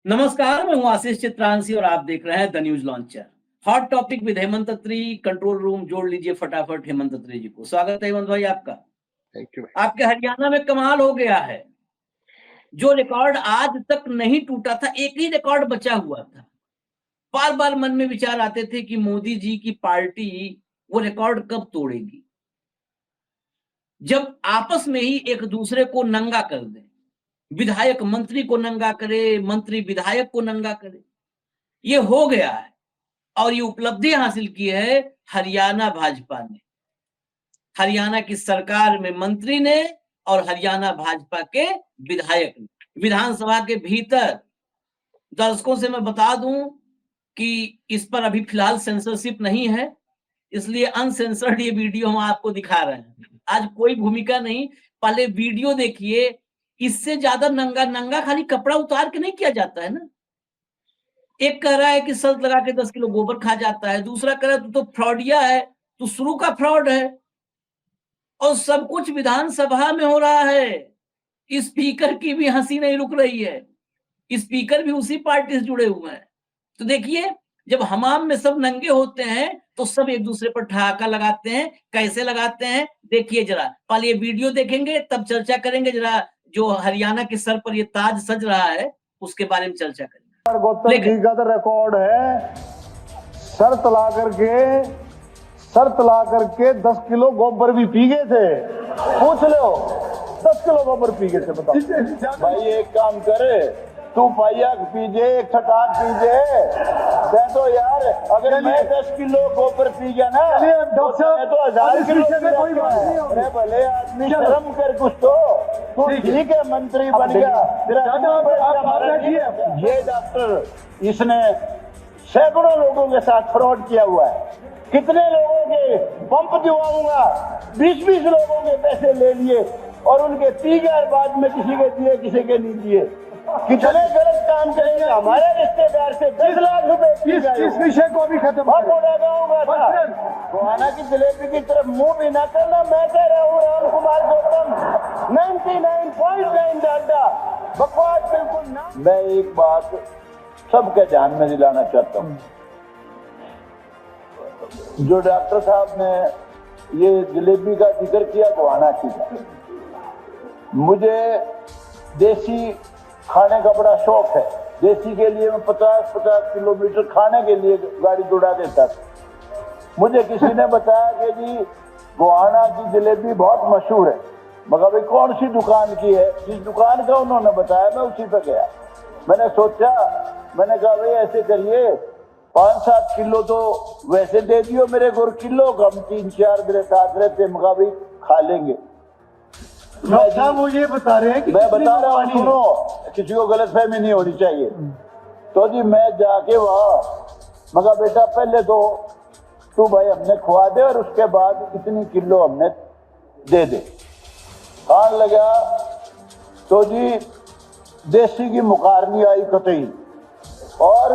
नमस्कार, मैं हूं आशीष चित्रांशी और आप देख रहे हैं the news launcher. Hot topic with Hemant Atri. Control room जोड़ लीजिए फटाफट हेमंत अत्री जी को। स्वागत है हेमंत भाई आपका। Thank you. आपके हरियाणा में कमाल हो गया है। जो रिकॉर्ड आज तक नहीं टूटा था, एक ही रिकॉर्ड बचा हुआ था। बार बार मन में विचार आते थे कि मोदी जी की पार्टी वो रिकॉर्ड कब तोड़ेगी, जब आपस में ही एक दूसरे को नंगा कर दे। विधायक मंत्री को नंगा करे, मंत्री विधायक को नंगा करे। ये हो गया है और ये उपलब्धि हासिल की है हरियाणा भाजपा ने, हरियाणा की सरकार में मंत्री ने और हरियाणा भाजपा के विधायक ने। विधानसभा के भीतर दर्शकों से मैं बता दूं कि इस पर अभी फिलहाल सेंसरशिप नहीं है, इसलिए अनसेंसर्ड ये वीडियो हम आपको दिखा रहे हैं। आज कोई भूमिका नहीं, पहले वीडियो देखिए। इससे ज्यादा नंगा नंगा खाली कपड़ा उतार के नहीं किया जाता है ना। एक कह रहा है कि शर्त लगा के 10 किलो गोबर खा जाता है, दूसरा कह रहा है तू तो फ्रॉडिया है, तू शुरू का फ्रॉड है। और सब कुछ विधानसभा में हो रहा है। स्पीकर की भी हंसी नहीं रुक रही है। स्पीकर भी उसी पार्टी से जुड़े हुए हैं। तो देखिए, जब हमाम में सब नंगे होते हैं तो सब एक दूसरे पर ठहाका लगाते हैं। कैसे लगाते हैं देखिए जरा। पहले ये वीडियो देखेंगे तब चर्चा करेंगे। जरा जो हरियाणा के सर पर ये ताज सज रहा है उसके बारे में चर्चा करेंगे। गौतम जी का तो रिकॉर्ड है, शर्त ला करके 10 किलो गोबर भी पी गए थे। पूछ लो, 10 किलो गोबर पी गए थे। बताओ भाई, एक काम करे, तू पाइया पीजे, एक छटाक पीजे दे दो यार। अगर मैं 10 किलो गोबर पी गया ना तो 1000 किलो कोई बात नहीं। अरे भले आदमी शर्म कर कुछ तो। तू ठीक है मंत्री बन गया, ये डॉक्टर इसने सैकड़ों लोगों के साथ फ्रॉड किया हुआ है। कितने लोगों के पंप दिवाऊंगा, 20-20 लोगों के पैसे ले लिए और उनके 30,000 बाद में किसी के दिए किसी के नहीं दिए। कितने गलत काम करेंगे। हमारे रिश्तेदार से 10 लाख रुपए इस विषय को भी खत्म गोहाना की जलेबी की तरफ मुंह भी ना करना। मैं कह रहा हूँ राम कुमार गौतम 99.9 डालडा बकवास बिल्कुल ना। मैं एक बात सबके ध्यान में दिलाना चाहता हूँ। जो डॉक्टर साहब ने ये जलेबी का जिक्र किया गोहाना की, मुझे देसी खाने का बड़ा शौक है। देसी के लिए मैं 50-50 किलोमीटर खाने के लिए गाड़ी दौड़ा देता था। मुझे किसी ने बताया कि जी गोहाना की जलेबी बहुत मशहूर है। मगर भाई कौन सी दुकान की है? जिस दुकान का उन्होंने बताया मैं उसी पे गया। मैंने सोचा, मैंने कहा भाई ऐसे करिए, 5-7 किलो तो वैसे दे दियो मेरे को, किलो कम 3-4 मेरे साथ रहते, मगा भाई खा लेंगे। मुझे बता रहे हैं कि मैं बता रहा हूँ, सुनो, किसी को गलतफहमी नहीं होनी चाहिए। तो जी मैं जाके वहाँ मगा बेटा पहले तो तू भाई हमने खुआ दे और उसके बाद इतनी किलो हमने दे दे। खान लगा तो जी देसी की मुकारनी आई कतई। और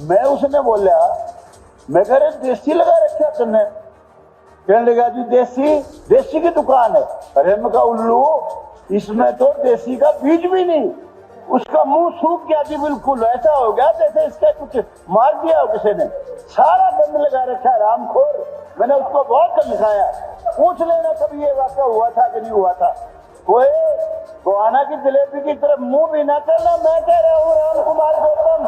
मैं उसने बोला, मैं कह रहे देसी लगा रखा तुमने? कहने लगा जी देसी की दुकान है। अरे मैं कहा उल्लू, इसमें तो देसी का बीज भी नहीं। उसका मुंह सूख गया जी, बिल्कुल ऐसा हो गया जैसे इसका कुछ मार दिया हो किसी ने। सारा गंद लगा रखा है रामखोर। मैंने उसको बहुत समझाया, पूछ लेना कभी ये वाक़या हुआ था कि नहीं हुआ था। कोई गोहाना की जलेबी की तरफ मुंह भी ना करना। मैं कह रहा हूँ राम कुमार गौतम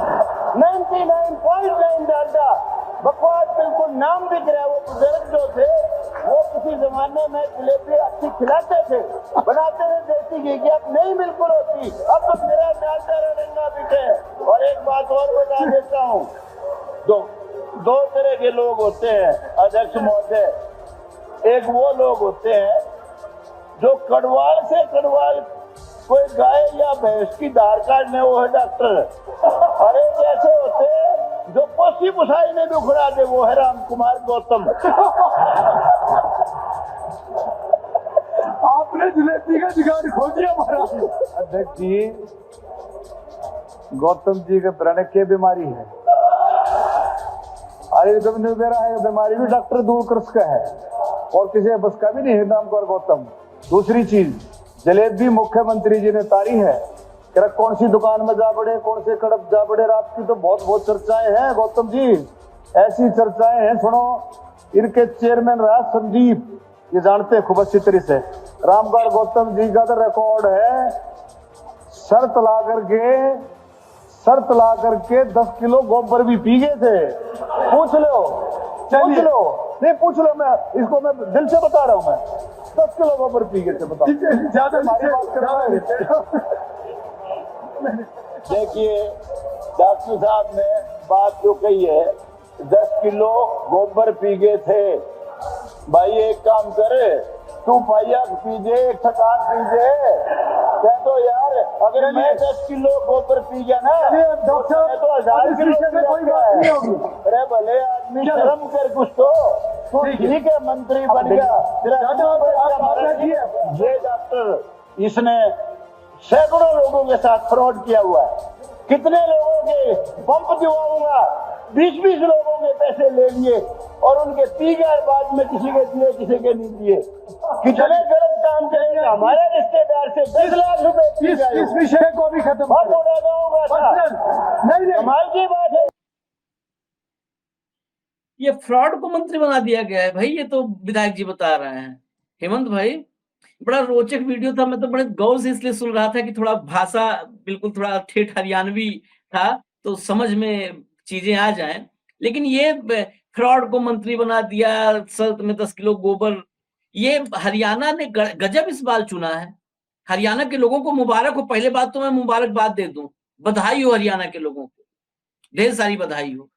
99.9 डालडा बकवास बिल्कुल नाम बिक रहा है। वो बुजुर्ग जो थे वो किसी जमाने में जलेबी अच्छी खिलाते थे, बनाते थे देसी घी की, अब नहीं बिल्कुल होती। अब तो मेरा डालडा रंगा बिके। और एक बात और बता देता हूँ, दो तरह के लोग होते हैं अध्यक्ष महोदय। एक वो लोग होते हैं जो कड़वाल से कड़वाल कोई गाय या भैंस की धार काटने, वो है डॉक्टर। अरे जैसे होते हैं जो पोसी पुसाई में भी उखड़ा दे, वो है राम कुमार गौतम। आपने जलेबी का जुगाड़ खोल दिया महाराज। अध्यक्ष जी, गौतम जी के प्राण की बीमारी है। अरे बीमारी भी डॉक्टर दूर कर सका है और किसी बस का भी नहीं है नाम पर गौतम। दूसरी चीज, जलेबी मुख्यमंत्री जी ने तारी है, कह रहा कौन सी दुकान में जा पड़े, कौन से कड़प जा पड़े, रात की तो बहुत बहुत चर्चाएं हैं गौतम जी, ऐसी चर्चाएं हैं। सुनो, इनके चेयरमैन रहा संदीप, ये जानते हैं खूब अच्छी तरह से। रामगढ़ गौतम जी का तो रिकॉर्ड है, शर्त ला करके 10 किलो गोबर भी पी गए थे। पूछ लो, नहीं पूछ लो, मैं इसको मैं दिल से बता रहा हूं, मैं 10 किलो गोबर पी गए थे। बताओ, ज्यादा देखिए डॉक्टर साहब ने बात जो कही है, 10 किलो गोबर पी गए थे। भाई एक काम करे, तू पाइया पीजे, एक थकान पीजे, कह दो यार अगर मैं 10 किलो गोबर पी गया ना तो 1000 किलो में कोई बात नहीं होगी। अरे भले आदमी शर्म कर कुछ तो ठीक है, मंत्री बन गया। ये डॉक्टर इसने सैकड़ों लोगों के साथ फ्रॉड किया हुआ है। कितने लोगों के पंप दिवाऊंगा, 20-20 लोगों के पैसे ले लिए और उनके 30,000 बाद में किसी के दिए, किसी के नहीं दिए। कितने गलत काम करेंगे। हमारे रिश्तेदार से 10 लाख रुपए इस विषय को भी खत्म नहीं, कमाल की बात है। ये फ्रॉड को मंत्री बना दिया गया है भाई, ये तो विधायक जी बता रहे हैं। हेमंत भाई, बड़ा रोचक वीडियो था, मैं तो बड़े गौर से इसलिए सुन रहा था कि थोड़ा भाषा बिल्कुल थोड़ा ठेठ हरियाणवी था, तो समझ में चीजें आ जाएं। लेकिन ये फ्रॉड को मंत्री बना दिया, शर्त में 10 किलो गोबर, ये हरियाणा ने गजब इस बार चुना है। हरियाणा के लोगों को मुबारक हो। पहले बात तो मैं मुबारकबाद दे दूं, बधाई हो हरियाणा के लोगों को, ढेर सारी बधाई हो।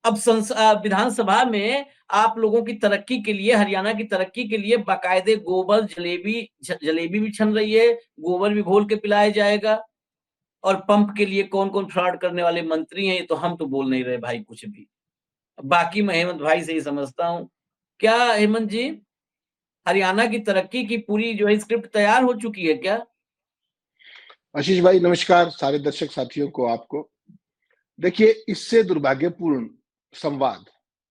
अब विधानसभा में आप लोगों की तरक्की के लिए, हरियाणा की तरक्की के लिए बाकायदे गोबर जलेबी भी छन रही है, गोबर भी घोल के पिलाया जाएगा। और पंप के लिए कौन कौन फ्रॉड करने वाले मंत्री हैं, ये तो हम तो बोल नहीं रहे भाई कुछ भी। बाकी मैं हेमंत भाई से ही समझता हूँ। क्या हेमंत जी, हरियाणा की तरक्की की पूरी जो है स्क्रिप्ट तैयार हो चुकी है क्या? आशीष भाई नमस्कार, सारे दर्शक साथियों को, आपको। देखिए, इससे दुर्भाग्यपूर्ण संवाद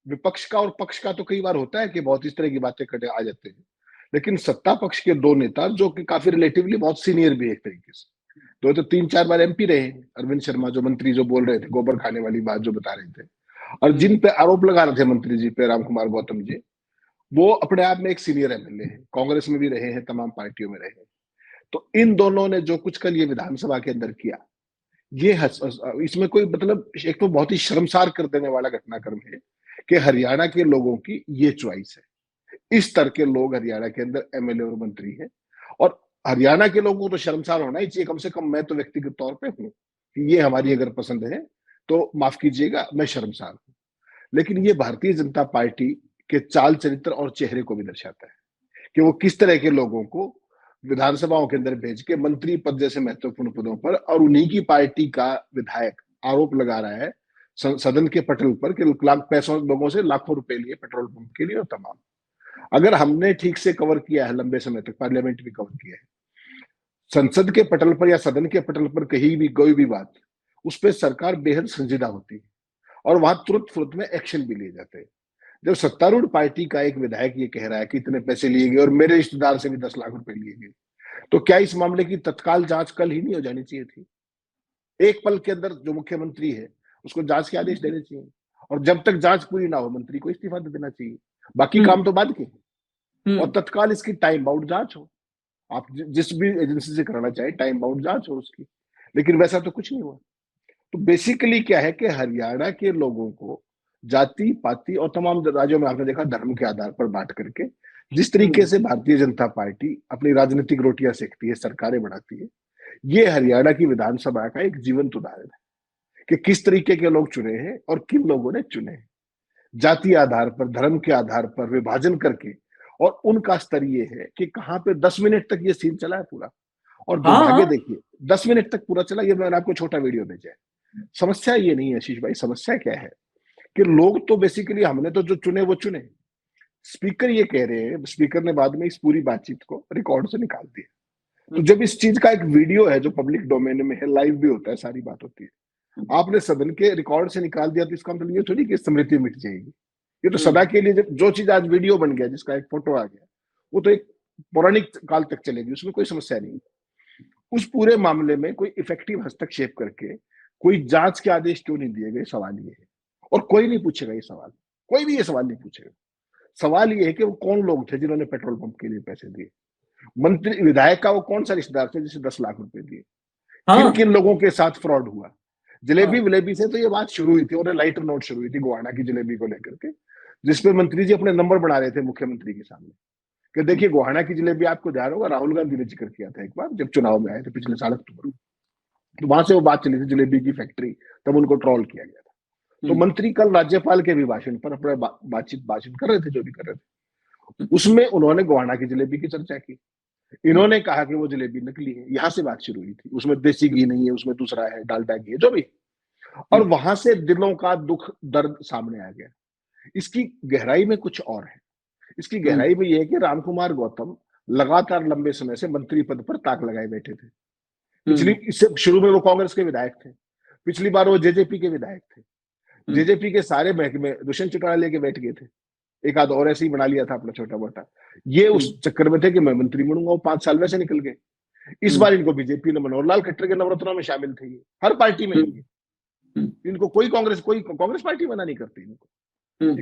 विपक्ष का और पक्ष का तो कई बार होता है कि बहुत इस तरह की बातें करने आ जाते हैं, लेकिन सत्ता पक्ष के दो नेता जो कि काफी रिलेटिवली बहुत सीनियर भी एक तरीके से, तो 3-4 बार एमपी रहे, अरविंद शर्मा जो मंत्री जो बोल रहे थे, गोबर खाने वाली बात जो बता रहे थे, और जिन पे आरोप लगा रहे थे मंत्री जी पे, रामकुमार गौतम जी, वो अपने आप में एक सीनियर एमएलए है, कांग्रेस में भी रहे हैं, तमाम पार्टियों में रहे हैं। तो इन दोनों ने जो कुछ कल ये विधानसभा के अंदर किया, ये इसमें कोई मतलब, एक तो बहुत ही शर्मसार कर देने वाला घटनाक्रम है कि हरियाणा के लोगों की ये चॉइस है। इस तरह के लोग हरियाणा के अंदर एमएलए और मंत्री हैं, और हरियाणा के लोगों को तो शर्मसार होना ही चाहिए। कम से कम मैं तो व्यक्तिगत तौर पे हूं कि ये हमारी अगर पसंद है तो माफ कीजिएगा, मैं शर्मसार हूं। लेकिन ये भारतीय जनता पार्टी के चाल चरित्र और चेहरे को भी दर्शाता है कि वो किस तरह के लोगों को विधानसभाओं के अंदर भेज के मंत्री पद जैसे महत्वपूर्ण पदों पर, और उन्हीं की पार्टी का विधायक आरोप लगा रहा है सदन के पटल पर कि पैसों लोगों से लाखों रुपए लिए पेट्रोल पंप के लिए और तमाम। अगर हमने ठीक से कवर किया है, लंबे समय तक पार्लियामेंट भी कवर किया है, संसद के पटल पर या सदन के पटल पर कहीं भी कोई भी बात, उस पर सरकार बेहद संजीदा होती है और वहां तुरंत में एक्शन भी लिए जाते हैं। जब सत्तारूढ़ पार्टी का एक विधायक ये कह रहा है कि इतने पैसे लिए गए और मेरे रिश्तेदार से भी 10 लाख रुपए लिए गए, तो क्या इस मामले की तत्काल जांच कल ही नहीं हो जानी चाहिए थी? एक पल के अंदर जो मुख्यमंत्री है उसको जांच के आदेश देने चाहिए, और जब तक जांच पूरी ना हो मंत्री को इस्तीफा दे देना चाहिए। बाकी काम तो बाद के, और तत्काल इसकी टाइम बाउंड जांच हो। आप जिस भी एजेंसी से कराना चाहे, टाइम बाउंड जांच हो उसकी, लेकिन वैसा तो कुछ नहीं हुआ। तो बेसिकली क्या है कि हरियाणा के लोगों को जाति पाति और तमाम राज्यों में आपने देखा धर्म के आधार पर बांट करके जिस तरीके से भारतीय जनता पार्टी अपनी राजनीतिक रोटियां सेकती है, सरकारें बनाती है, ये हरियाणा की विधानसभा का एक जीवंत उदाहरण है कि किस तरीके के लोग चुने हैं और किन लोगों ने चुने हैं। जाति आधार पर, धर्म के आधार पर विभाजन करके, और उनका स्तर ये है कि कहां पे 10 मिनट तक ये सीन चला है पूरा, और दुर्भाग्य देखिए 10 मिनट तक पूरा चला। ये मैंने आपको छोटा वीडियो भेजा है। समस्या ये नहीं है आशीष भाई, समस्या क्या है कि लोग तो बेसिकली, हमने तो जो चुने वो चुने। स्पीकर ये कह रहे हैं, स्पीकर ने बाद में इस पूरी बातचीत को रिकॉर्ड से निकाल दिया। तो जब इस चीज का एक वीडियो है जो पब्लिक डोमेन में है, लाइव भी होता है, सारी बात होती है, आपने सदन के रिकॉर्ड से निकाल दिया, तो इसका मतलब ये थोड़ी कि स्मृति मिट जाएगी। ये तो सदा के लिए, जो चीज आज वीडियो बन गया, जिसका एक फोटो आ गया, वो तो एक पौराणिक काल तक चलेगी, उसमें कोई समस्या नहीं। उस पूरे मामले में कोई इफेक्टिव हस्तक्षेप करके कोई जांच के आदेश क्यों नहीं दिए गए, सवाल ये है। और कोई नहीं पूछेगा ये सवाल, कोई भी ये सवाल नहीं पूछेगा। सवाल ये है कि वो कौन लोग थे जिन्होंने पेट्रोल पंप के लिए पैसे दिए, मंत्री विधायक का वो कौन सा रिश्तेदार थे जिसे 10 लाख रुपए दिए, किन किन लोगों के साथ फ्रॉड हुआ। जलेबी विलेबी से तो ये बात शुरू हुई थी, और लाइटर नोट शुरू हुई थी गोवाना की जलेबी को लेकर के, जिसपे मंत्री जी अपने नंबर बना रहे थे मुख्यमंत्री के सामने कि देखिए गोहाना की जलेबी, आपको ध्यान होगा राहुल गांधी ने जिक्र किया था एक बार जब चुनाव में आए थे पिछले साल अक्टूबर में, तो वहां से वो बात चली थी जलेबी की फैक्ट्री, तब उनको ट्रोल किया गया था। तो मंत्री कल राज्यपाल के अभिभाषण पर अपने भाषण कर रहे थे, जो भी कर रहे थे, उसमें उन्होंने गोहाना की जलेबी की चर्चा की। इन्होंने कहा कि वो जलेबी नकली है, यहां से बात शुरू हुई थी, उसमें देसी घी नहीं है, उसमें दूसरा है, डालडा घी है, जो भी। और वहां से दिलों का दुख दर्द सामने आ गया। इसकी गहराई में कुछ और है। इसकी गहराई में यह है कि रामकुमार गौतम लगातार लंबे समय से मंत्री पद पर ताक लगाए बैठे थे। इससे शुरू में वो कांग्रेस के विधायक थे, पिछली बार वो जेजेपी के विधायक थे। जेजेपी के सारे महकमे दुष्यंत चौटाला लेके बैठ गए थे, एक आध और ऐसे ही बना लिया था अपना छोटा मोटा। ये उस चक्कर में थे कि मैं मंत्री बनूंगा, वो 5 साल वैसे निकल गए। इस बार इनको बीजेपी ने मनोहर लाल खट्टर के नवरत्नों में शामिल थे, ये हर पार्टी में इनको कोई कांग्रेस पार्टी मना नहीं करती इनको,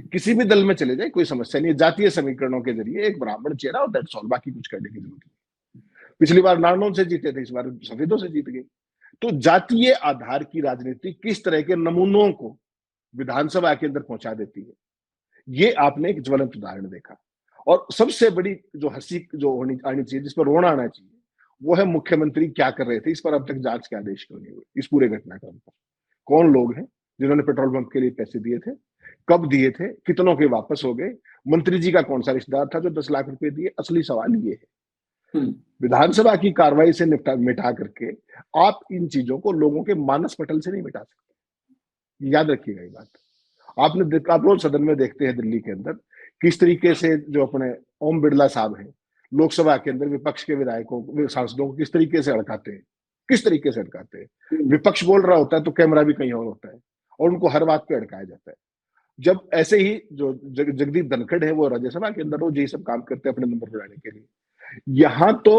किसी भी दल में चले जाए कोई समस्या नहीं है। जातीय समीकरणों के जरिए एक ब्राह्मण चेहरा और दैट्स ऑल, बाकी कुछ करने की जरूरत नहीं। पिछली बार नारनौल से जीते थे, इस बार सफेदों से जीत गए। तो जातीय आधार की राजनीति किस तरह के नमूनों को विधानसभा के अंदर पहुंचा देती है, ये आपने एक ज्वलंत उदाहरण देखा। और सबसे बड़ी जो हंसी जो आनी चाहिए, जिस पर रोना आना चाहिए, वो है मुख्यमंत्री क्या कर रहे थे। इस पर अब तक जांच के आदेश क्यों नहीं हुए, इस पूरे घटनाक्रम पर। कौन लोग हैं जिन्होंने पेट्रोल पंप के लिए पैसे दिए थे, कब दिए थे, कितनों के वापस हो गए, मंत्री जी का कौन सा रिश्तेदार था जो 10 लाख रुपए दिए। असली सवाल ये है। विधानसभा की कार्रवाई से मिटा करके आप इन चीजों को लोगों के मानस पटल से नहीं मिटा सकते, याद रखिएगा ये बात। आप रोज सदन में देखते हैं दिल्ली के अंदर किस तरीके से जो अपने ओम बिरला साहब हैं, लोकसभा के अंदर विपक्ष के विधायकों सांसदों को किस तरीके से अड़काते हैं। विपक्ष बोल रहा होता है तो कैमरा भी कहीं और होता है, और उनको हर बात पे अड़काया जाता है। जब ऐसे ही जो जगदीप धनखड़ है, वो राज्यसभा के अंदर रोज यही सब काम करते हैं अपने नंबर बढ़ाने के लिए। यहाँ तो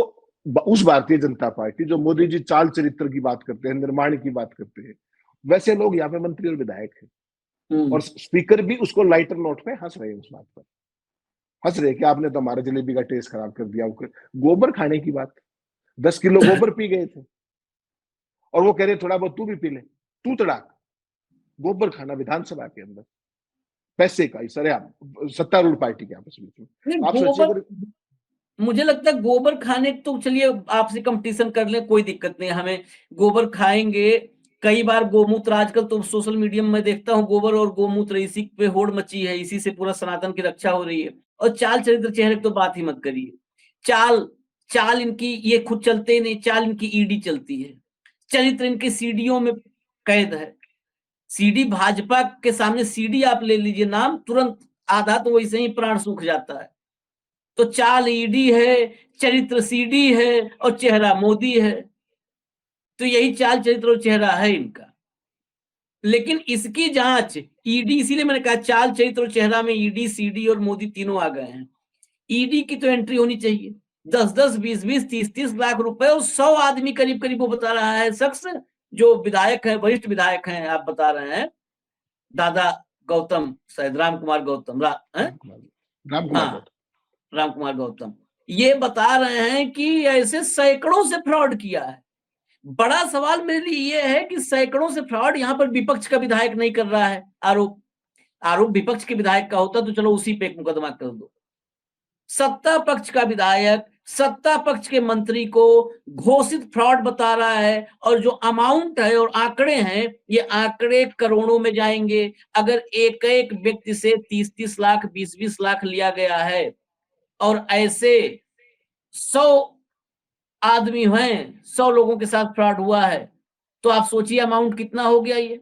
उस भारतीय जनता पार्टी जो मोदी जी चाल चरित्र की बात करते हैं, निर्माण की बात करते हैं, वैसे लोग यहाँ पे मंत्री और विधायक हैं। और स्पीकर भी उसको लाइटर नोट पे हंस रहे हैं, उस बात पर हंस रहे कि आपने तो हमारे जलेबी का टेस्ट खराब कर दिया। गोबर खाने की बात, 10 किलो गोबर पी गए थे, और वो कह रहे थोड़ा बहुत तू भी पी ले, तू तड़ाक गोबर खाना विधानसभा के अंदर, पैसे का सरेआम सत्तारूढ़ पार्टी के आपस में। आप सोचिए, मुझे लगता है गोबर खाने तो चलिए आपसे कंपटीशन कर ले, कोई दिक्कत नहीं, हमें गोबर खाएंगे। कई बार गोमूत्र, आजकल तो सोशल मीडिया में देखता हूँ गोबर और गोमूत्र इसी पे होड़ मची है, इसी से पूरा सनातन की रक्षा हो रही है। और चाल चरित्र चेहरे तो बात ही मत करिए। चाल इनकी ये खुद चलते नहीं, चाल इनकी ईडी चलती है, चरित्र इनके सीडीओ में कैद है। सीडी भाजपा के सामने सीडी आप ले लीजिए नाम, तुरंत आधा तो वैसे ही प्राण सूख जाता है। तो चाल ईडी है, चरित्र सीडी है, और चेहरा मोदी है। तो यही चाल चरित्र और चेहरा है इनका। लेकिन इसकी जांच ईडी, इसीलिए मैंने कहा चाल चरित्र और चेहरा में ईडी, सीडी और मोदी तीनों आ गए हैं। ईडी की तो एंट्री होनी चाहिए, 10-10, 20-20, 30-30 लाख रुपए, और 100 आदमी करीब करीब वो बता रहा है शख्स जो विधायक है, वरिष्ठ विधायक हैं, आप बता रहे हैं दादा गौतम, शायद राम कुमार गौतम, ये बता रहे हैं कि ऐसे सैकड़ों से फ्रॉड किया है। बड़ा सवाल मेरे लिए ये है कि सैकड़ों से फ्रॉड यहाँ पर विपक्ष का विधायक नहीं कर रहा है। आरोप विपक्ष के विधायक का होता तो चलो उसी पे एक मुकदमा कर दो। सत्ता पक्ष का विधायक सत्ता पक्ष के मंत्री को घोषित फ्रॉड बता रहा है, और जो अमाउंट है और आंकड़े हैं, ये आंकड़े करोड़ों में जाएंगे। अगर एक एक व्यक्ति से 30-30 लाख, 20-20 लाख लिया गया है, और ऐसे 100 आदमी हैं, 100 लोगों के साथ फ्रॉड हुआ है, तो आप सोचिए अमाउंट कितना हो गया। ये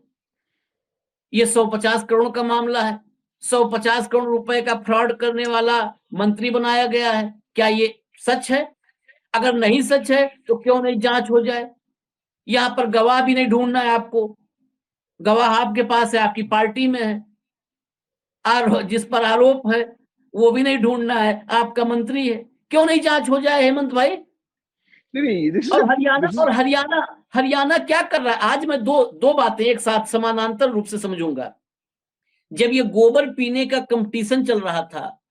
150 करोड़ का मामला है। 150 करोड़ रुपए का फ्रॉड करने वाला मंत्री बनाया गया है। क्या ये सच है? अगर नहीं सच है तो क्यों नहीं जांच हो जाए? यहां पर गवाह भी नहीं ढूंढना है आपको, गवाह आपके पास है, आपकी पार्टी में है, और जिस पर आरोप है वो भी नहीं ढूंढना है, आपका मंत्री है। क्यों नहीं जांच हो जाए हेमंत भाई? नहीं, this is और a- हरियाणा this is- और हरियाणा हरियाणा क्या कर रहा है? आज मैं दो बातें एक साथ समानांतर रूप से समझूंगा। जब ये गोबर पीने का कंपटीशन चल रहा था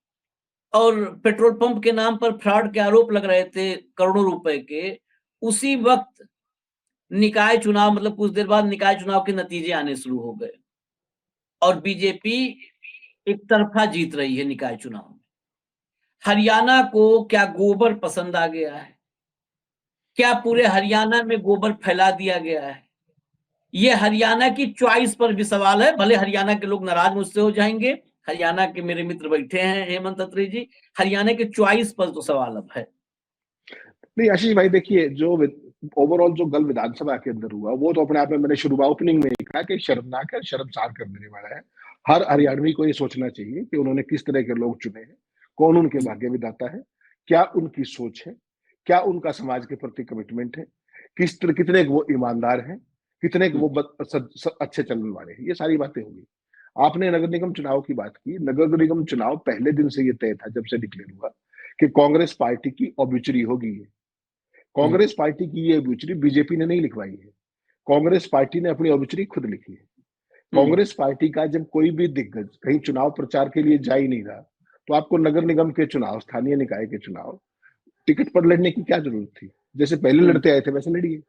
और पेट्रोल पंप के नाम पर फ्रॉड के आरोप लग रहे थे करोड़ों रुपए के, उसी वक्त निकाय चुनाव, मतलब कुछ देर बाद निकाय चुनाव के नतीजे आने शुरू हो गए और बीजेपी एक तरफा जीत रही है निकाय चुनाव में। हरियाणा को क्या गोबर पसंद आ गया है? क्या पूरे हरियाणा में गोबर फैला दिया गया है? ये हरियाणा की चॉइस पर भी सवाल है। भले हरियाणा के लोग नाराज मुझसे हो जाएंगे, हरियाणा के मेरे मित्र बैठे हैं, हेमंत अत्री जी, हरियाणा के चॉइस पर तो सवाल अब है। नहीं आशीष भाई, देखिए जो ओवरऑल जो गल विधानसभा के अंदर हुआ वो तो अपने आप में, मैंने शुरुआत ओपनिंग में ही कहा कि शर्मनाक है, शर्मसार कर देने वाला है। हर हरियाणवी को ये सोचना चाहिए कि उन्होंने किस तरह के लोग चुने हैं, कौन उनके भाग्य विधाता है, क्या उनकी सोच है, क्या उनका समाज के प्रति कमिटमेंट है, कितने वो ईमानदार हैं, कितने वो अच्छे चलने वाले हैं। ये सारी बातें होंगी। आपने नगर निगम चुनाव की बात की। नगर निगम चुनाव पहले दिन से ये तय था, जब से डिक्लेयर हुआ कि कांग्रेस पार्टी की ऑब्यूचरी होगी। कांग्रेस पार्टी की ये ऑब्यूचरी बीजेपी ने नहीं लिखवाई है, कांग्रेस पार्टी ने अपनी ऑब्यूचरी खुद लिखी है। कांग्रेस पार्टी का जब कोई भी दिग्गज कहीं चुनाव प्रचार के लिए जा ही नहीं रहा, तो आपको नगर निगम के चुनाव, स्थानीय निकाय के चुनाव टिकट पर लड़ने की क्या जरूरत थी? जैसे पहले लड़ते आए थे वैसे लड़िए।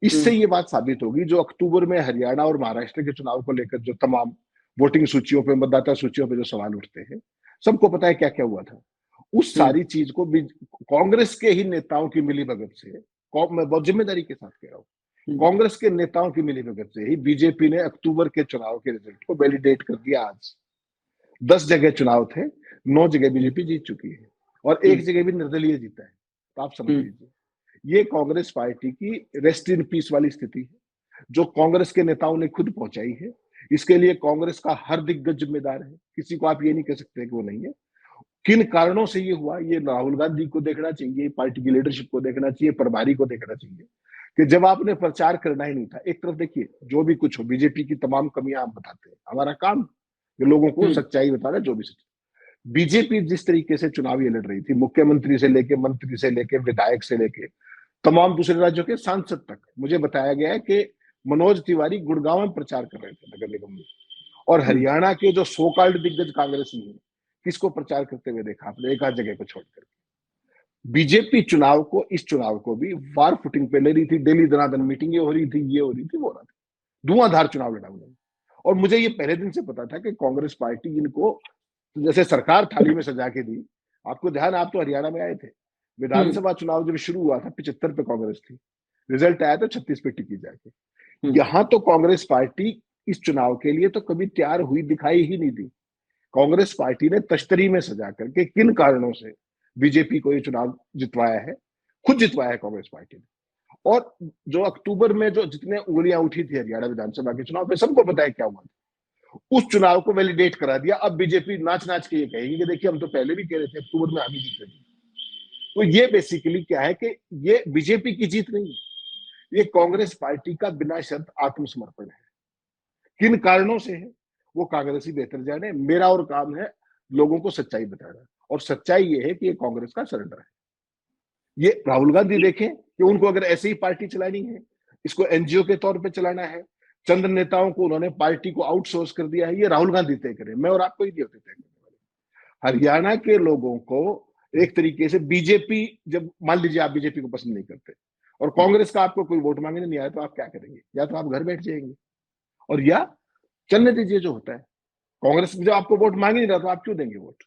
इससे ये बात साबित होगी, जो अक्टूबर में हरियाणा और महाराष्ट्र के चुनाव को लेकर जो तमाम वोटिंग सूचियों पे, मतदाता सूचियों पे जो सवाल उठते हैं, सबको पता है क्या क्या हुआ था। उस सारी चीज को भी कांग्रेस के ही नेताओं की मिलीभगत से, मैं बहुत जिम्मेदारी के साथ कह रहा हूँ, कांग्रेस के नेताओं की मिलीभगत से ही बीजेपी ने अक्टूबर के चुनाव के रिजल्ट को वैलिडेट कर दिया। आज 10 जगह चुनाव थे, 9 जगह बीजेपी जीत चुकी है और एक जगह भी निर्दलीय जीता है। तो आप समझ लीजिए, ये कांग्रेस पार्टी की रेस्ट इन पीस वाली स्थिति है, जो कांग्रेस के नेताओं ने खुद पहुंचाई है। इसके लिए कांग्रेस का हर दिग्गज जिम्मेदार है, किसी को आप ये नहीं कह सकते कि वो नहीं है। किन कारणों से ये हुआ, ये राहुल गांधी को देखना चाहिए, पार्टी की लीडरशिप को देखना चाहिए, प्रभारी को देखना चाहिए कि जब आपने प्रचार करना ही नहीं था। एक तरफ देखिए, जो भी कुछ हो, बीजेपी की तमाम कमियां आप बताते हैं, हमारा काम ये लोगों को सच्चाई बताना, जो भी सच्चाई। बीजेपी जिस तरीके से चुनाव ये लड़ रही थी, मुख्यमंत्री से लेके, मंत्री से लेके, विधायक से लेके तमाम दूसरे राज्यों के सांसद तक, मुझे बताया गया है कि मनोज तिवारी गुड़गांव में प्रचार कर रहे थे नगर निगम में, और हरियाणा के जो सो कॉल्ड दिग्गज कांग्रेसी हैं, किसको प्रचार करते हुए देखा आपने? एक आध जगह को छोड़कर। बीजेपी चुनाव को, इस चुनाव को भी वार फुटिंग पे ले रही थी। डेली दनादन मीटिंगें हो रही थी, ये हो रही थी, वो हो रहा था, धुआंधार चुनाव लड़ा उन्होंने। और मुझे ये पहले दिन से पता था कि कांग्रेस पार्टी इनको जैसे सरकार थाली में सजा के दी। आपको ध्यान, आप तो हरियाणा में आए थे, विधानसभा चुनाव जब शुरू हुआ था 75 पे कांग्रेस थी, रिजल्ट आया तो 36 पे टिकी जाके। यहां तो कांग्रेस पार्टी इस चुनाव के लिए तो कभी तैयार हुई दिखाई ही नहीं दी। कांग्रेस पार्टी ने तश्तरी में सजा करके किन कारणों से बीजेपी को ये चुनाव जितवाया है, खुद जितवाया है कांग्रेस पार्टी ने। और जो अक्टूबर में जो जितने उंगलियां उठी थी हरियाणा विधानसभा के चुनाव पे, सबको पता है क्या हुआ था। उस चुनाव को वैलिडेट करा दिया। अब बीजेपी नाच नाच के ये कहेगी कि देखिए हम तो पहले भी कह रहे थे अक्टूबर में हम ही जीते थे। तो ये बेसिकली क्या है कि ये बीजेपी की जीत नहीं है, ये कांग्रेस पार्टी का बिना शर्त आत्मसमर्पण है। किन कारणों से है वो कांग्रेसी बेहतर जाने। मेरा और काम है लोगों को सच्चाई बताना, और सच्चाई ये है कि ये कांग्रेस का सरेंडर है। ये राहुल गांधी देखें कि उनको अगर ऐसे ही पार्टी चलानी है, इसको एनजीओ के तौर पे चलाना है, चंद नेताओं को उन्होंने पार्टी को आउटसोर्स कर दिया है, ये राहुल गांधी तय करें, मैं और आपको ही नहीं होते तय करने वाले। हरियाणा के लोगों को एक तरीके से बीजेपी, जब मान लीजिए आप बीजेपी को पसंद नहीं करते और कांग्रेस का आपको कोई वोट मांगने नहीं आया, तो आप क्या करेंगे? या तो आप घर बैठ जाएंगे और या चलने दीजिए जो होता है। कांग्रेस जब आपको वोट मांग नहीं रहा तो आप क्यों देंगे वोट?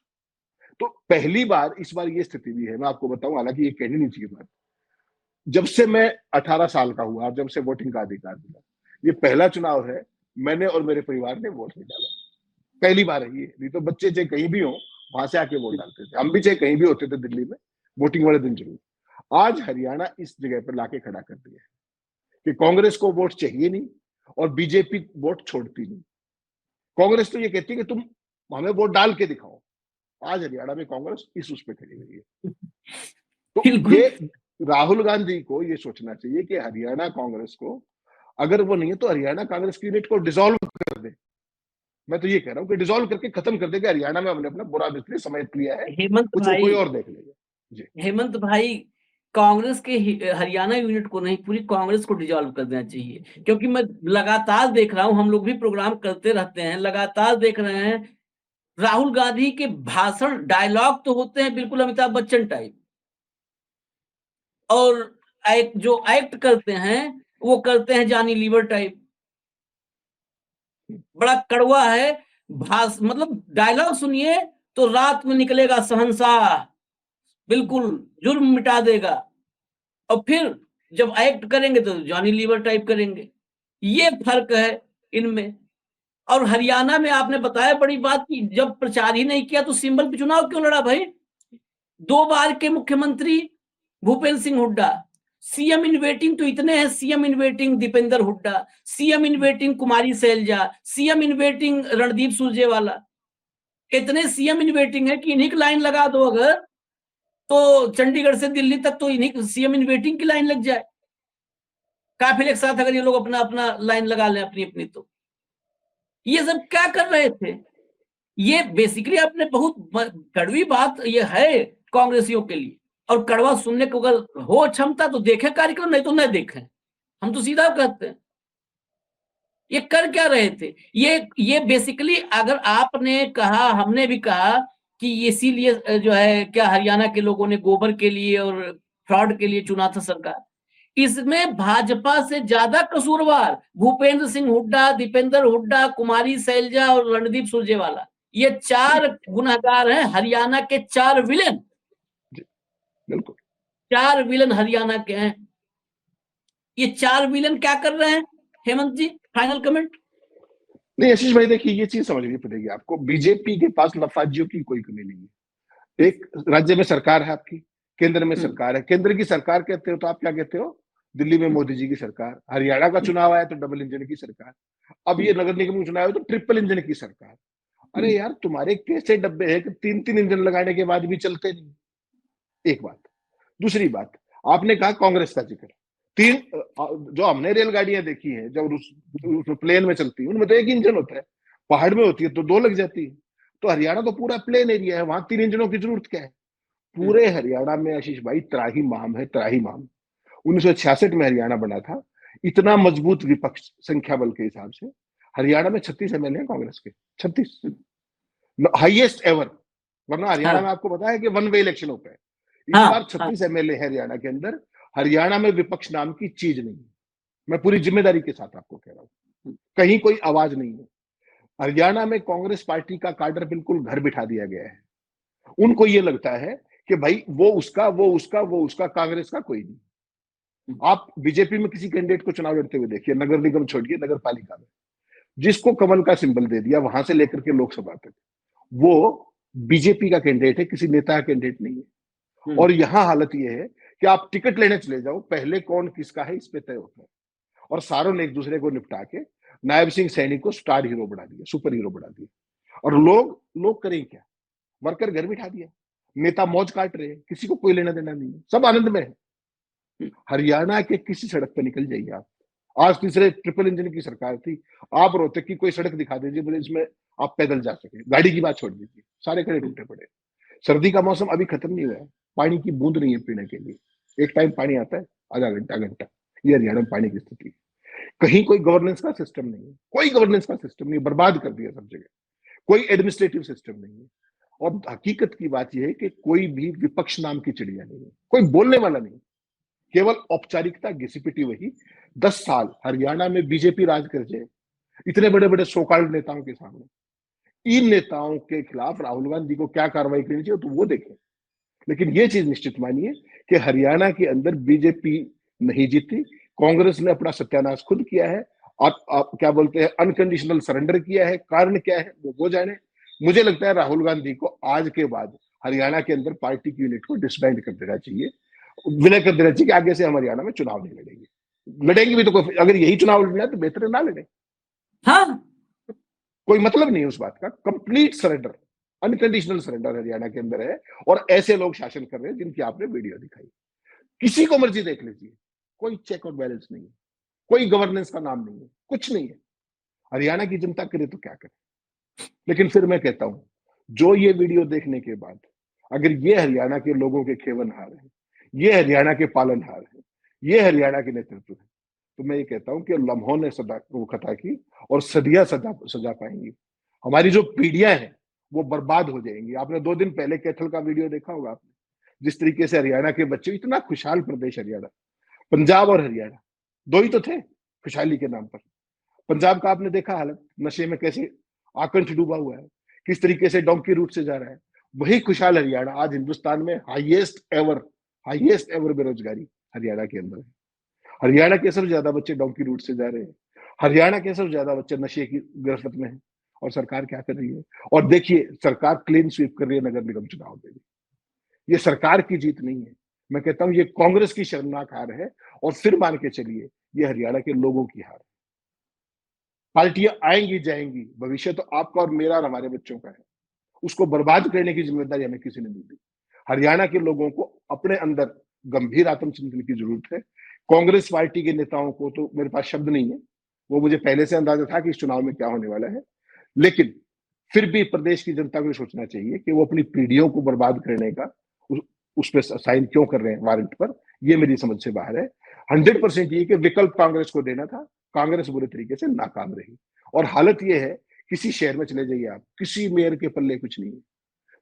तो पहली बार इस बार ये स्थिति भी है, मैं आपको बताऊं, हालांकि ये कहनी नहीं चाहिए बात, जब से मैं 18 साल का हुआ, जब से वोटिंग का अधिकार मिला, ये पहला चुनाव है मैंने और मेरे परिवार ने वोट नहीं डाला। पहली बार है ये। नहीं तो बच्चे चाहे कहीं भी हो वहां से आके वोट डालते थे, हम भी चाहे कहीं भी होते थे दिल्ली में, वोटिंग वाले दिन जरूर। आज हरियाणा इस जगह पर लाके खड़ा कर दिया है कि कांग्रेस को वोट चाहिए नहीं और बीजेपी वोट छोड़ती नहीं। कांग्रेस तो ये कहती है कि तुम हमें वोट डाल के दिखाओ। आज हरियाणा में कांग्रेस इस उस पे खड़ी हुई है। तो ये राहुल गांधी को ये सोचना चाहिए कि हरियाणा कांग्रेस को, अगर वो नहीं है तो हरियाणा कांग्रेस की यूनिट को डिसॉल्व कर दे। मैं तो ये कह रहा हूँ कि डिसॉल्व करके खत्म कर दे कि हरियाणा में हमने अपना बुरा इसलिए समय लिया है, हेमंत कुछ भाई, कोई और देख लेगा। हेमंत भाई, कांग्रेस के हरियाणा यूनिट को नहीं, पूरी कांग्रेस को डिसॉल्व कर देना चाहिए। क्योंकि मैं लगातार देख रहा हूं, हम लोग भी प्रोग्राम करते रहते हैं, लगातार देख रहे हैं राहुल गांधी के भाषण, डायलॉग तो होते हैं बिल्कुल अमिताभ बच्चन टाइप, और जो एक्ट करते हैं वो करते हैं जॉनी लीवर टाइप। बड़ा कड़वा है मतलब डायलॉग सुनिए तो रात में निकलेगा शहंशाह, बिल्कुल जुर्म मिटा देगा, और फिर जब एक्ट करेंगे तो जॉनी लीवर टाइप करेंगे। ये फर्क है इनमें। और हरियाणा में आपने बताया बड़ी बात की, जब प्रचार ही नहीं किया तो सिंबल पे चुनाव क्यों लड़ा भाई? 2 बार के मुख्यमंत्री Bhupendra Singh Hooda, CM in waiting तो इतने हैं, CM in waiting Deepender Hooda, CM in waiting Kumari Selja, CM in waiting Randeep Surjewala. इतने सीएम इन वेटिंग है कि इन्हीं की लाइन लगा दो अगर, तो चंडीगढ़ से दिल्ली तक तो इन्हीं सीएम इन वेटिंग की लाइन लग जाए, काफिले के साथ अगर ये लोग अपना अपना लाइन लगा लें अपनी अपनी। तो ये सब क्या कर रहे थे? ये बेसिकली आपने बहुत कड़वी बात ये है कांग्रेसियों के लिए, और कड़वा सुनने को अगर हो क्षमता तो देखें कार्यक्रम, नहीं तो न देखें। हम तो सीधा कहते हैं ये कर क्या रहे थे। ये बेसिकली अगर आपने कहा, हमने भी कहा कि इसीलिए जो है क्या हरियाणा के लोगों ने गोबर के लिए और फ्रॉड के लिए चुना था सरकार, इसमें भाजपा से ज्यादा कसूरवार भूपेंद्र सिंह हुड्डा, दीपेंद्र हुड्डा, कुमारी सैलजा और रणदीप सुरजेवाला, ये 4 गुनहगार हैं हरियाणा के, 4 विलेन। बिल्कुल 4 विलेन हरियाणा के हैं। ये 4 विलेन क्या कर रहे हैं हेमंत जी? Final comment. नहीं आशीष भाई, देखिए ये चीज समझनी पड़ेगी आपको, बीजेपी के पास लफाजियों की कोई कमी नहीं है। एक राज्य में सरकार है आपकी, केंद्र में सरकार है। केंद्र की सरकार कहते हो तो आप क्या कहते हो? दिल्ली में मोदी जी की सरकार, हरियाणा का चुनाव आया तो डबल इंजन की सरकार, अब ये नगर निगम का चुनाव है तो ट्रिपल इंजन की सरकार। अरे यार, तुम्हारे कैसे डब्बे हैं कि 3-3 इंजन लगाने के बाद भी चलते नहीं? एक बात। दूसरी बात, आपने कहा कांग्रेस का जिक्र, 3 जो हमने रेलगाड़ियां देखी है जब उस प्लेन में चलती है, उनमें तो 1 इंजन होता है, पहाड़ में होती है तो 2 लग जाती है। तो हरियाणा तो पूरा प्लेन एरिया है, वहां 3 इंजनों की जरूरत क्या है? पूरे हरियाणा में आशीष भाई त्राहिमाम है, त्राहिमाम। 1966 में हरियाणा बना था, इतना मजबूत विपक्ष संख्या बल के हिसाब से। हरियाणा में 36 एमएलए हैं कांग्रेस के, 36, हाईएस्ट एवर। वरना हरियाणा में आपको पता है कि 1 वे इलेक्शन होता है। इस बार 36 एमएलए है हरियाणा के अंदर। हरियाणा में विपक्ष नाम की चीज नहीं है, मैं पूरी जिम्मेदारी के साथ आपको कह रहा हूं, कहीं कोई आवाज नहीं है। हरियाणा में कांग्रेस पार्टी का काडर बिल्कुल घर बिठा दिया गया है। उनको ये लगता है कि भाई वो उसका, कांग्रेस का कोई नहीं। आप बीजेपी में किसी कैंडिडेट को चुनाव लड़ते हुए देखिए, नगर निगम छोड़िए, नगर पालिका में जिसको कमल का सिंबल दे दिया वहां से लेकर के लोकसभा तक, वो बीजेपी का कैंडिडेट है, किसी नेता का कैंडिडेट नहीं है। और यहां हालत यह है कि आप टिकट लेने चले जाओ, पहले कौन किसका है इस पे तय होता है। और सारों ने एक दूसरे को निपटा के नायब सिंह सैनी को स्टार हीरो बना दिया, सुपर हीरो बना दिया। और लोग करें क्या? वर्कर घर बिठा दिया, नेता मौज काट रहे हैं, किसी को कोई लेना देना नहीं है, सब आनंद में है। हरियाणा के किसी सड़क पर निकल जाइए आप, आज तीसरे ट्रिपल इंजन की सरकार थी, आप रोहतक की कोई सड़क दिखा दीजिए बोले इसमें आप पैदल जा सके, गाड़ी की बात छोड़ दीजिए, सारे खड़े टूटे पड़े। सर्दी का मौसम अभी खत्म नहीं हुआ है, पानी की बूंद नहीं है पीने के लिए, एक टाइम पानी आता है आधा घंटा। ये हरियाणा में पानी की स्थिति है। कहीं कोई गवर्नेंस का सिस्टम नहीं है, कोई गवर्नेंस का सिस्टम नहीं, बर्बाद कर दिया सब जगह, कोई एडमिनिस्ट्रेटिव सिस्टम नहीं है। और हकीकत की बात यह है कि कोई भी विपक्ष नाम की चिड़िया नहीं है, कोई बोलने वाला नहीं, केवल औपचारिकता घिसी-पिटी वही। 10 साल हरियाणा में बीजेपी राज कर जाए, इतने बड़े बड़े सोकाल्ड नेताओं के सामने, इन नेताओं के खिलाफ राहुल गांधी को क्या कार्रवाई करनी चाहिए तो वो देखें। लेकिन ये चीज निश्चित मानिए कि हरियाणा के अंदर बीजेपी नहीं जीती, कांग्रेस ने अपना सत्यानाश खुद किया है। आप क्या बोलते हैं, अनकंडीशनल सरेंडर किया है। कारण क्या है वो जाने। मुझे लगता है राहुल गांधी को आज के बाद हरियाणा के अंदर पार्टी की यूनिट को डिसबैंड कर देना चाहिए, विलय कर देना चाहिए कि आगे से हम हरियाणा में चुनाव नहीं लड़ेंगे। लड़ेंगे भी तो कोई, अगर यही चुनाव लड़ना है तो बेहतर है ना लड़े। हाँ, कोई मतलब नहीं है उस बात का। Complete surrender, unconditional surrender Haryana के अंदर है। और ऐसे लोग शासन कर रहे हैं जिनकी आपने वीडियो दिखाई, किसी को मर्जी देख लीजिए, कोई चेक और बैलेंस नहीं है, कोई गवर्नेंस का नाम नहीं है, कुछ नहीं है। हरियाणा की जनता करे तो क्या करे। लेकिन फिर मैं कहता हूं, जो ये वीडियो देखने के बाद अगर ये हरियाणा के लोगों के खेवनहार हैं, ये हरियाणा के पालनहार है, ये हरियाणा के नेतृत्व है। तो मैं ये कहता हूं कि लम्हों ने सदा वो खता की और सदियां सजा पाएंगी। हमारी जो पीढ़ियां हैं वो बर्बाद हो जाएंगी। आपने 2 दिन पहले कैथल का वीडियो देखा होगा आपने, जिस तरीके से हरियाणा के बच्चे, इतना खुशहाल प्रदेश हरियाणा, पंजाब और हरियाणा 2 ही तो थे खुशहाली के नाम पर। पंजाब का आपने देखा हालत, नशे में कैसे आकंठ डूबा हुआ है, किस तरीके से डोंकी रूट से जा रहा है। वही खुशहाल हरियाणा आज हिंदुस्तान में हाईएस्ट एवर बेरोजगारी हरियाणा के अंदर है। हरियाणा के सबसे ज्यादा बच्चे डोंकी रूट से जा रहे हैं, हरियाणा के सबसे ज्यादा बच्चे नशे की गिरफ्त में है। और सरकार क्या कर रही है? और देखिए, सरकार क्लीन स्वीप कर रही है नगर निगम चुनाव में भी। ये सरकार की जीत नहीं है, मैं कहता हूं ये कांग्रेस की शर्मनाक हार है। और फिर मान के चलिए, ये हरियाणा के लोगों की हार है। पार्टियां आएंगी जाएंगी, भविष्य तो आपका और मेरा और हमारे बच्चों का है। उसको बर्बाद करने की जिम्मेदारी हमें किसी ने नहीं दी। हरियाणा के लोगों को अपने अंदर गंभीर आत्मचिंतन की जरूरत है। कांग्रेस पार्टी के नेताओं को तो मेरे पास शब्द नहीं है, वो मुझे पहले से अंदाजा था कि इस चुनाव में क्या होने वाला है। लेकिन फिर भी प्रदेश की जनता को सोचना चाहिए कि वो अपनी पीढ़ियों को बर्बाद करने का उस पर साइन क्यों कर रहे हैं वारंट पर। ये मेरी समझ से बाहर है। 100% ये कि विकल्प कांग्रेस को देना था, कांग्रेस बुरे तरीके से नाकाम रही। और हालत ये है, किसी शहर में चले जाइए आप, किसी मेयर के पल्ले कुछ नहीं है।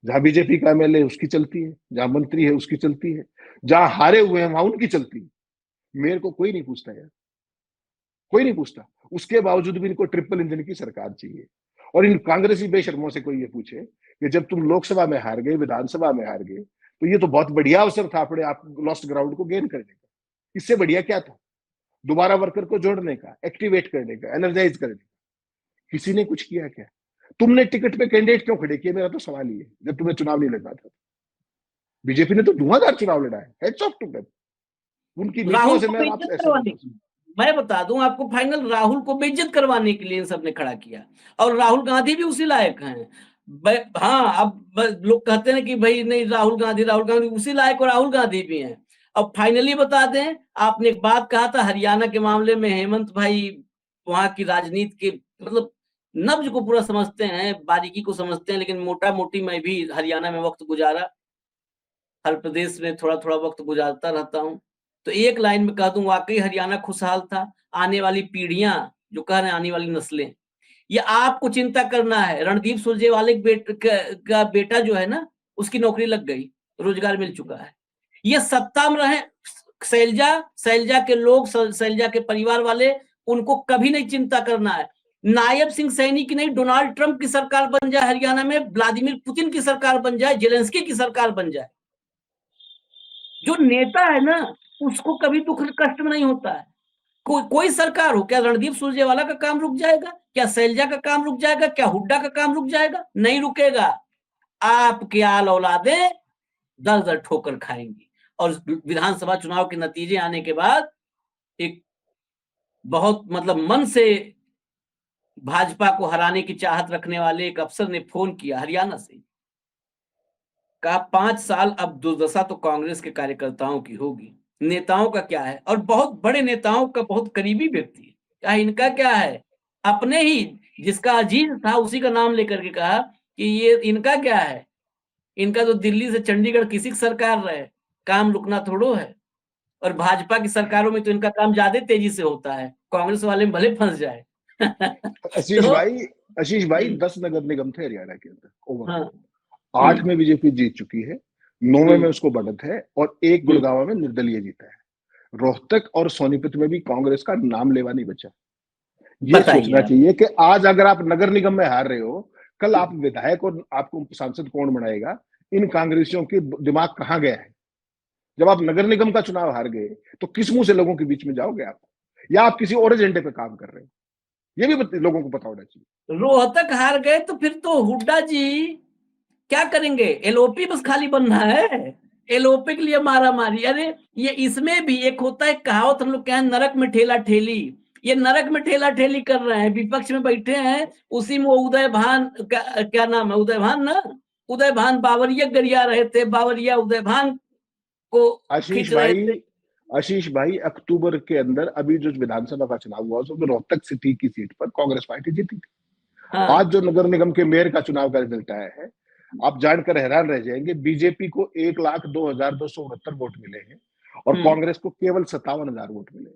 जहां बीजेपी का एमएलए उसकी चलती है, जहां मंत्री है उसकी चलती है, जहां हारे हुए हैं वहां उनकी चलती है। मेयर को कोई नहीं पूछता यार, कोई नहीं पूछता। उसके बावजूद भी इनको ट्रिपल इंजन की सरकार चाहिए। और इन कांग्रेसी बेशर्मों से कोई ये पूछे कि जब तुम लोकसभा में हार गए, विधानसभा में हार गए, तो ये तो बहुत बढ़िया अवसर था अपने आप लॉस्ट ग्राउंड को गेन करने का। इससे बढ़िया क्या था? दोबारा वर्कर को जोड़ने का, एक्टिवेट करने का, एनर्जाइज करने का। किसी ने कुछ किया क्या? तुमने टिकट पे कैंडिडेट क्यों खड़े किए? मेरा तो सवाल ये है। जब तुम्हें चुनाव नहीं लड़ना था, बीजेपी ने तो धुआंधार चुनाव लड़ा है। Hats off to them. उनकी नीतियों राहुल से को मैं बेइज्जत आपसे करवाने की, मैं बता दूं आपको फाइनल, राहुल को बेइज्जत करवाने के लिए इन सब ने खड़ा किया। और राहुल गांधी भी उसी लायक हैं। हाँ, अब लोग कहते हैं कि भाई नहीं, राहुल गांधी उसी लायक, और राहुल गांधी भी हैं। अब फाइनली बता दें, आपने एक बात कहा था हरियाणा के मामले में, हेमंत भाई वहां की राजनीति के मतलब नब्ज को पूरा समझते हैं, बारीकी को समझते हैं। लेकिन मोटा मोटी मैं भी हरियाणा में वक्त गुजारा, हर प्रदेश में थोड़ा थोड़ा वक्त गुजारता रहता हूँ। तो एक लाइन में कह दूं, वाकई हरियाणा खुशहाल था। आने वाली पीढ़ियां, जो कह रहे हैं आने वाली नस्लें, ये आपको चिंता करना है। रणदीप सुरजेवाला का बेटा जो है ना, उसकी नौकरी लग गई, रोजगार मिल चुका है। ये सत्ता में रहे, शैलजा के लोग, शैलजा के परिवार वाले, उनको कभी नहीं चिंता करना है। नायब सिंह सैनी की नहीं, डोनाल्ड ट्रंप की सरकार बन जाए हरियाणा में, व्लादिमीर पुतिन की सरकार बन जाए, जेलेंस्की की सरकार बन जाए, जो नेता है ना, उसको कभी दुख कष्ट में नहीं होता है। कोई सरकार हो, क्या रणदीप सुरजेवाला का काम रुक जाएगा? क्या शैलजा का काम रुक जाएगा? क्या हुड्डा का काम रुक जाएगा? नहीं रुकेगा। आपके आल औलादे दर दर ठोकर खाएंगी। और विधानसभा चुनाव के नतीजे आने के बाद एक बहुत मतलब मन से भाजपा को हराने की चाहत रखने वाले एक अफसर ने फोन किया हरियाणा से, कहा 5 साल अब दुर्दशा तो कांग्रेस के कार्यकर्ताओं की होगी, नेताओं का क्या है? और बहुत बड़े नेताओं का बहुत करीबी व्यक्ति है, क्या इनका क्या है? अपने ही जिसका अजीज था उसी का नाम लेकर के कहा कि ये इनका क्या है? इनका तो दिल्ली से चंडीगढ़ किसी की सरकार रहे, काम रुकना थोड़ो है। और भाजपा की सरकारों में तो इनका काम ज्यादा तेजी से होता है, कांग्रेस वाले में भले फंस जाए। आशीष तो भाई 10 नगर निगम थे हरियाणा के अंदर ओवरऑल। हाँ, 8 में बीजेपी जीत चुकी है, 9 में उसको बढ़त है, और 1 गुड़गांव में निर्दलीय जीता है। रोहतक और सोनीपत में भी कांग्रेस का नाम लेवा नहीं बचा। ये सोचना चाहिए कि आज अगर आप नगर निगम में हार रहे हो, कल आप विधायक और आपको सांसद कौन बनाएगा? इन कांग्रेसियों के दिमाग कहां गया है? जब आप नगर निगम का चुनाव हार गए तो किस मुंह से लोगों के बीच में जाओगे आप? या आप किसी और एजेंडे पे काम कर रहे हो? ये भी लोगों को पता होना चाहिए। रोहतक हार गए तो फिर तो हुड्डा जी क्या करेंगे? एलओपी बस खाली बनना है, एलओपी के लिए मारा मारी। अरे ये इसमें भी एक होता है कहावत, हम लोग क्या है, नरक में ठेला ठेली। ये नरक में ठेला ठेली कर रहे हैं, विपक्ष में बैठे हैं, उसी में उदय भान क्या नाम है, उदय भान ना, उदय भान बावरिया गरिया रहे थे, बावरिया उदय भान को खींच रहे थे। आशीष भाई, अक्टूबर के अंदर अभी जो विधानसभा का चुनाव हुआ उसमें रोहतक सिटी की सीट पर कांग्रेस पार्टी जीती थी। हाँ। आज जो नगर निगम के मेयर का चुनाव का रिजल्ट आया है, आप जानकर हैरान रह जाएंगे, बीजेपी को 1,02,269 वोट मिले हैं और कांग्रेस को केवल 57,000 वोट मिले।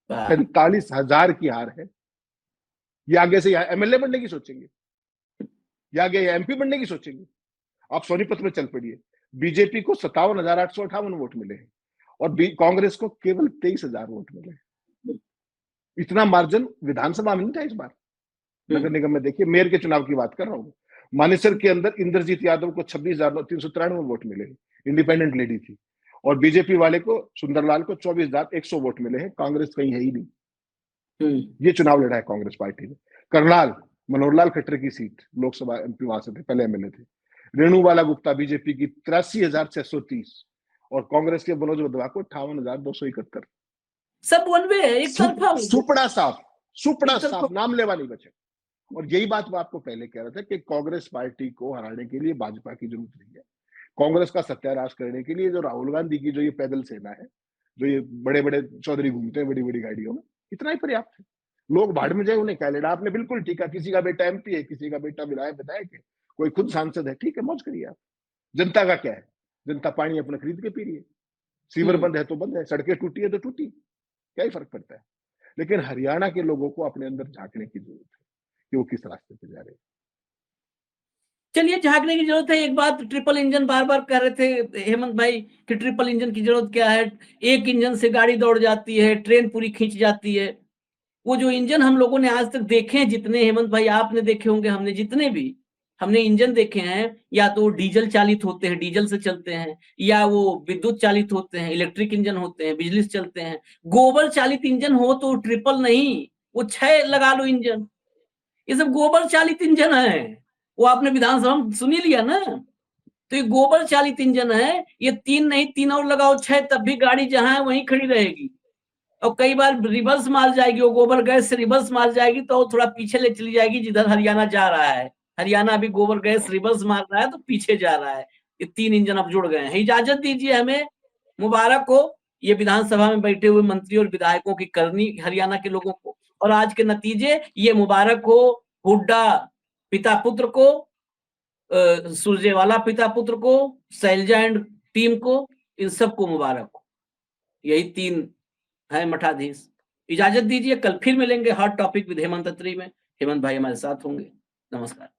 45,000 की हार है। ये आगे से यहाँ एमएलए बनने की सोचेंगे, ये आगे एमपी बनने की सोचेंगे? आप सोनीपत में चल पड़िए, बीजेपी को 57,858 वोट मिले हैं और कांग्रेस को केवल 23,000 वोट मिले। इतना मार्जिन विधानसभा में नहीं था इस बार। नगर निगम में देखिए, मेयर के चुनाव की बात कर रहा हूं, मानेसर के अंदर इंद्रजीत यादव को 26,393 वोट मिले, इंडिपेंडेंट लेडी थी, और बीजेपी वाले को सुंदरलाल को 24,100 वोट मिले हैं। कांग्रेस कहीं है ही नहीं। ये चुनाव लड़ा है कांग्रेस पार्टी ने। करनाल मनोहरलाल खट्टर की सीट, लोकसभा एमपी वहां से थे, पहले एमएलए थे। रेणुबाला गुप्ता बीजेपी की 83,630 और कांग्रेस के मनोज वधवा को 58,271। सब वन वे है, एक तरफा। सुपड़ा साफ, नाम लेवा नहीं बचे। और यही बात मैं आपको पहले कह रहा था कि कांग्रेस पार्टी को हराने के लिए भाजपा की जरूरत नहीं है। कांग्रेस का सत्यानाश करने के लिए जो राहुल गांधी की जो ये पैदल सेना है, जो ये बड़े बड़े चौधरी घूमते हैं बड़ी बड़ी गाड़ियों में, इतना ही पर्याप्त है। लोग भाड़ में जाए, उन्हें क्या लेना। आपने बिल्कुल ठीक है, किसी का बेटा एमपी है, किसी का बेटा विधायक है, कोई खुद सांसद है, ठीक है, मौज करिए आप। जनता का क्या है? जनता पानी अपना खरीद के पी रही है। सीवर बंद है तो बंद है, सड़कें टूटी है तो टूटी, क्या ही फर्क पड़ता है। लेकिन हरियाणा के लोगों को अपने अंदर झांकने की जरूरत है कि वो किस रास्ते पे जा रहे हैं। चलिए, झांकने की जरूरत है। एक बात ट्रिपल इंजन बार बार कह रहे थे हेमंत भाई कि ट्रिपल इंजन की जरूरत क्या है, एक इंजन से गाड़ी दौड़ जाती है, ट्रेन पूरी खींच जाती है। वो जो इंजन हम लोगों ने आज तक देखे हैं, जितने हेमंत भाई आपने देखे होंगे, हमने जितने भी हमने इंजन देखे हैं, या तो डीजल चालित होते हैं, डीजल से चलते हैं, या वो विद्युत चालित होते हैं, इलेक्ट्रिक इंजन होते हैं, बिजली से चलते हैं। गोबर चालित इंजन हो तो ट्रिपल नहीं, वो 6 लगा लो इंजन। ये सब गोबर चालित इंजन है। वो आपने विधानसभा में सुनी लिया ना, तो ये गोबर चालित इंजन है। ये 3 नहीं, 3 और लगाओ 6, तब भी गाड़ी जहां है वहीं खड़ी रहेगी। और कई बार रिवर्स मार जाएगी, वो गोबर गैस से रिवर्स मार जाएगी तो थोड़ा पीछे ले चली जाएगी जिधर हरियाणा जा रहा है। हरियाणा अभी गोबर गैस रिवर्स मार रहा है तो पीछे जा रहा है। ये 3 इंजन अब जुड़ गए हैं। इजाजत दीजिए हमें, मुबारक हो ये विधानसभा में बैठे हुए मंत्री और विधायकों की करनी हरियाणा के लोगों को। और आज के नतीजे ये मुबारक हो हुड्डा पिता पुत्र को, सुरजेवाला पिता पुत्र को, शैलजा एंड टीम को, इन सबको मुबारक हो। यही 3 है मठाधीश। इजाजत दीजिए, कल फिर मिलेंगे हॉट टॉपिक विद हेमंत अत्री में। हेमंत भाई हमारे साथ होंगे। नमस्कार।